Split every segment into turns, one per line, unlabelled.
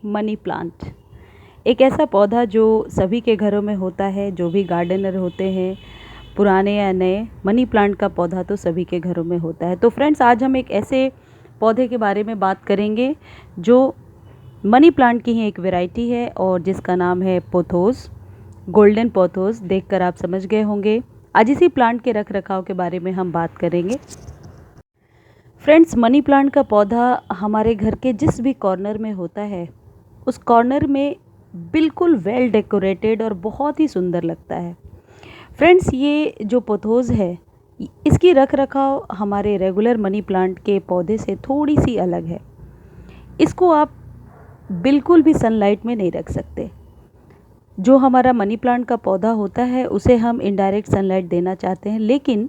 Money plant एक ऐसा पौधा जो सभी के घरों में होता है। जो भी गार्डनर होते हैं, पुराने या नए, मनी प्लांट का पौधा तो सभी के घरों में होता है। तो फ्रेंड्स, आज हम एक ऐसे पौधे के बारे में बात करेंगे जो मनी प्लांट की ही एक वैरायटी है और जिसका नाम है पोथोस, गोल्डन पोथोस। देखकर आप समझ गए होंगे। आज इसी प्लांट के रख रखाव के बारे में हम बात करेंगे। फ्रेंड्स, मनी प्लांट का पौधा हमारे घर के जिस भी कॉर्नर में होता है, उस कॉर्नर में बिल्कुल वेल डेकोरेटेड और बहुत ही सुंदर लगता है। फ्रेंड्स, ये जो पोथोस है, इसकी रख रखाव हमारे रेगुलर मनी प्लांट के पौधे से थोड़ी सी अलग है। इसको आप बिल्कुल भी सनलाइट में नहीं रख सकते। जो हमारा मनी प्लांट का पौधा होता है उसे हम इनडायरेक्ट सनलाइट देना चाहते हैं, लेकिन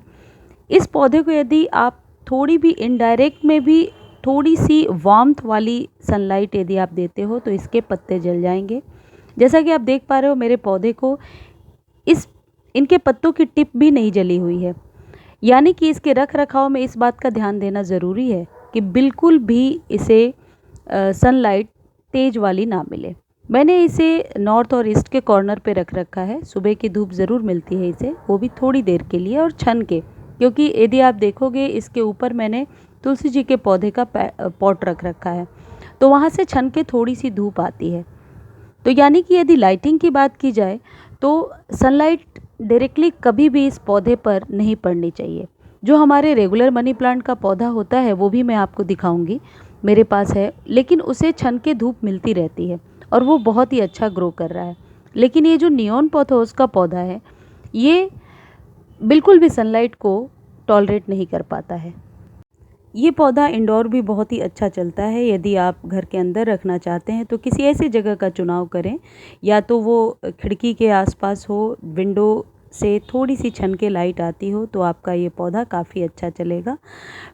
इस पौधे को यदि आप थोड़ी भी इनडायरेक्ट में भी थोड़ी सी वार्मथ वाली सनलाइट यदि आप देते हो तो इसके पत्ते जल जाएंगे। जैसा कि आप देख पा रहे हो, मेरे पौधे को इनके पत्तों की टिप भी नहीं जली हुई है। यानी कि इसके रख रखाव में इस बात का ध्यान देना ज़रूरी है कि बिल्कुल भी इसे सनलाइट तेज वाली ना मिले। मैंने इसे नॉर्थ और ईस्ट के कॉर्नर पे रख रखा है। सुबह की धूप ज़रूर मिलती है इसे, वो भी थोड़ी देर के लिए और छन के, क्योंकि यदि आप देखोगे इसके ऊपर मैंने तुलसी जी के पौधे का पॉट रख रखा है, तो वहाँ से छन के थोड़ी सी धूप आती है। तो यानी कि यदि लाइटिंग की बात की जाए तो सनलाइट डायरेक्टली कभी भी इस पौधे पर नहीं पड़नी चाहिए। जो हमारे रेगुलर मनी प्लांट का पौधा होता है वो भी मैं आपको दिखाऊंगी, मेरे पास है, लेकिन उसे छन के धूप मिलती रहती है और वो बहुत ही अच्छा ग्रो कर रहा है। लेकिन ये जो नियॉन पोथोस का पौधा है, ये बिल्कुल भी सनलाइट को टॉलरेट नहीं कर पाता है। ये पौधा इंडोर भी बहुत ही अच्छा चलता है। यदि आप घर के अंदर रखना चाहते हैं तो किसी ऐसी जगह का चुनाव करें, या तो वो खिड़की के आसपास हो, विंडो से थोड़ी सी छन के लाइट आती हो, तो आपका ये पौधा काफ़ी अच्छा चलेगा।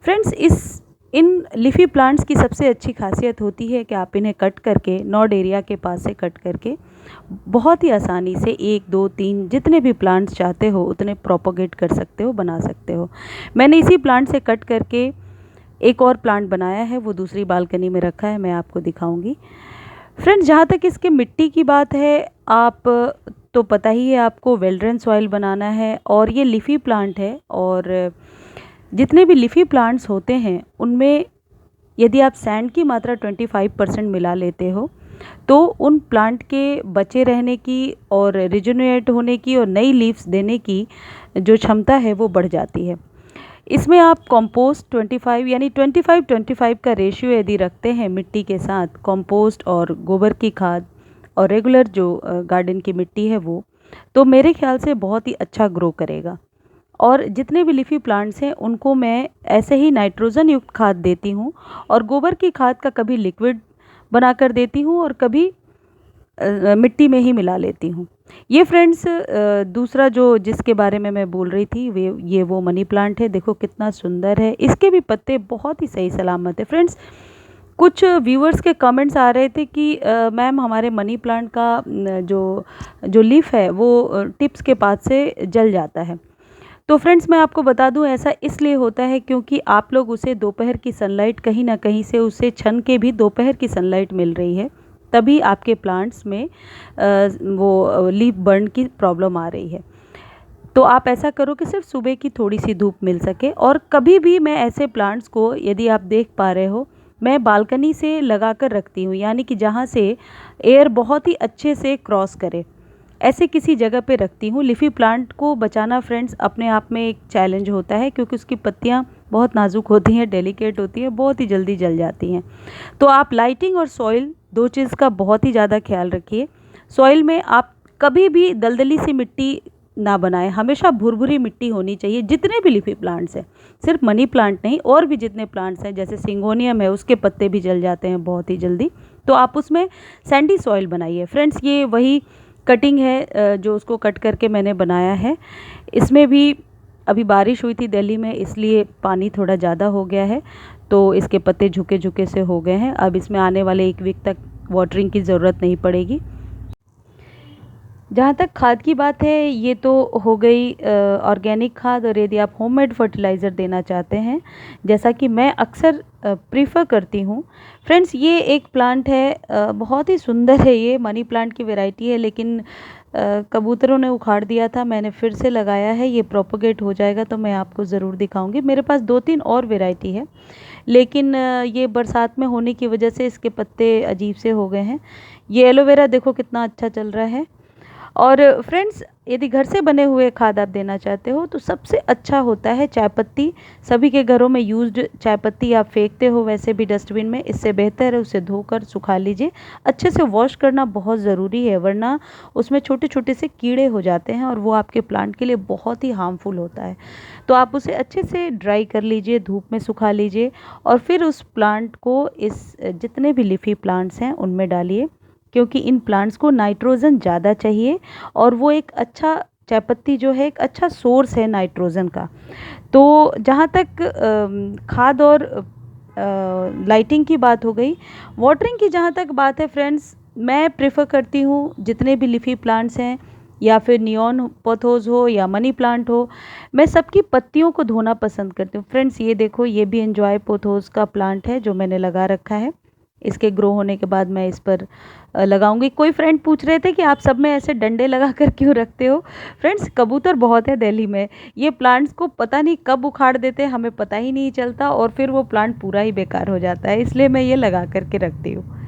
फ्रेंड्स, इन लीफी प्लांट्स की सबसे अच्छी खासियत होती है कि आप इन्हें कट करके, नॉड एरिया के पास से कट करके बहुत ही आसानी से 1 2 3 जितने भी प्लांट्स चाहते हो उतने प्रोपोगेट कर सकते हो, बना सकते हो। मैंने इसी प्लांट से कट करके एक और प्लांट बनाया है, वो दूसरी बालकनी में रखा है, मैं आपको दिखाऊंगी। फ्रेंड्स, जहाँ तक इसके मिट्टी की बात है, आप तो पता ही है आपको, वेल ड्रेन सॉइल बनाना है। और ये लीफी प्लांट है, और जितने भी लीफी प्लांट्स होते हैं उनमें यदि आप सैंड की मात्रा 25% मिला लेते हो तो उन प्लांट के बचे रहने की और रिजेनरेट होने की और नई लीव्स देने की जो क्षमता है वो बढ़ जाती है। इसमें आप कंपोस्ट 25 यानी 25-25 का रेशियो यदि रखते हैं मिट्टी के साथ, कंपोस्ट और गोबर की खाद और रेगुलर जो गार्डन की मिट्टी है वो, तो मेरे ख्याल से बहुत ही अच्छा ग्रो करेगा। और जितने भी लीफी प्लांट्स हैं उनको मैं ऐसे ही नाइट्रोजन युक्त खाद देती हूँ, और गोबर की खाद का कभी लिक्विड बनाकर देती हूँ और कभी मिट्टी में ही मिला लेती हूँ। ये फ्रेंड्स, दूसरा जो जिसके बारे में मैं बोल रही थी वो मनी प्लांट है। देखो कितना सुंदर है, इसके भी पत्ते बहुत ही सही सलामत है। फ्रेंड्स, कुछ व्यूअर्स के कमेंट्स आ रहे थे कि मैम हमारे मनी प्लांट का जो लीफ है वो टिप्स के पास से जल जाता है। तो फ्रेंड्स, मैं आपको बता दूं, ऐसा इसलिए होता है क्योंकि आप लोग उसे दोपहर की सनलाइट, कहीं ना कहीं से उसे छन के भी दोपहर की सनलाइट मिल रही है, तभी आपके प्लांट्स में वो लीफ बर्न की प्रॉब्लम आ रही है। तो आप ऐसा करो कि सिर्फ सुबह की थोड़ी सी धूप मिल सके। और कभी भी मैं ऐसे प्लांट्स को, यदि आप देख पा रहे हो, मैं बालकनी से लगा कर रखती हूँ, यानी कि जहाँ से एयर बहुत ही अच्छे से क्रॉस करे, ऐसे किसी जगह पे रखती हूँ। लीफी प्लांट को बचाना फ्रेंड्स अपने आप में एक चैलेंज होता है, क्योंकि उसकी पत्तियाँ बहुत नाजुक होती हैं, डेलिकेट होती हैं, बहुत ही जल्दी जल जाती हैं। तो आप लाइटिंग और सॉइल, दो चीज़ का बहुत ही ज़्यादा ख्याल रखिए। सॉइल में आप कभी भी दलदली सी मिट्टी ना बनाएं, हमेशा भुरभुरी मिट्टी होनी चाहिए। जितने भी लीफी प्लांट्स हैं, सिर्फ मनी प्लांट नहीं, और भी जितने प्लांट्स हैं, जैसे सिंगोनियम है, उसके पत्ते भी जल जाते हैं बहुत ही जल्दी, तो आप उसमें सैंडी सॉइल बनाइए। फ्रेंड्स, ये वही कटिंग है जो उसको कट करके मैंने बनाया है। इसमें भी अभी बारिश हुई थी दिल्ली में, इसलिए पानी थोड़ा ज़्यादा हो गया है, तो इसके पत्ते झुके झुके से हो गए हैं। अब इसमें आने वाले 1 वीक तक वाटरिंग की ज़रूरत नहीं पड़ेगी। जहाँ तक खाद की बात है, ये तो हो गई ऑर्गेनिक खाद। और यदि आप होममेड फर्टिलाइज़र देना चाहते हैं, जैसा कि मैं अक्सर प्रीफर करती हूँ। फ्रेंड्स, ये एक प्लांट है, बहुत ही सुंदर है, ये मनी प्लांट की वैरायटी है, लेकिन कबूतरों ने उखाड़ दिया था। मैंने फिर से लगाया है, ये प्रोपोगेट हो जाएगा तो मैं आपको ज़रूर दिखाऊंगी। मेरे पास 2-3 और वैरायटी है, लेकिन ये बरसात में होने की वजह से इसके पत्ते अजीब से हो गए हैं। ये एलोवेरा देखो कितना अच्छा चल रहा है। और फ्रेंड्स, यदि घर से बने हुए खाद आप देना चाहते हो तो सबसे अच्छा होता है चाय पत्ती। सभी के घरों में यूज्ड चाय पत्ती आप फेंकते हो वैसे भी डस्टबिन में, इससे बेहतर है उसे धोकर सुखा लीजिए। अच्छे से वॉश करना बहुत ज़रूरी है, वरना उसमें छोटे छोटे से कीड़े हो जाते हैं और वो आपके प्लांट के लिए बहुत ही हार्मफुल होता है। तो आप उसे अच्छे से ड्राई कर लीजिए, धूप में सुखा लीजिए, और फिर उस प्लांट को इस जितने भी लीफी प्लांट्स हैं उनमें डालिए, क्योंकि इन प्लांट्स को नाइट्रोजन ज़्यादा चाहिए, और वो एक अच्छा चाय पत्ती जो है एक अच्छा सोर्स है नाइट्रोजन का। तो जहाँ तक खाद और लाइटिंग की बात हो गई, वाटरिंग की जहाँ तक बात है फ्रेंड्स, मैं प्रेफर करती हूँ जितने भी लीफी प्लांट्स हैं, या फिर नियॉन पोथोस हो या मनी प्लांट हो, मैं सबकी पत्तियों को धोना पसंद करती हूँ। फ्रेंड्स, ये देखो, ये भी एंजॉय पोथोस का प्लांट है जो मैंने लगा रखा है। इसके ग्रो होने के बाद मैं इस पर लगाऊंगी। कोई फ्रेंड पूछ रहे थे कि आप सब में ऐसे डंडे लगा कर क्यों रखते हो। फ्रेंड्स, कबूतर बहुत है दिल्ली में, ये प्लांट्स को पता नहीं कब उखाड़ देते हैं, हमें पता ही नहीं चलता, और फिर वो प्लांट पूरा ही बेकार हो जाता है, इसलिए मैं ये लगा करके रखती हूँ।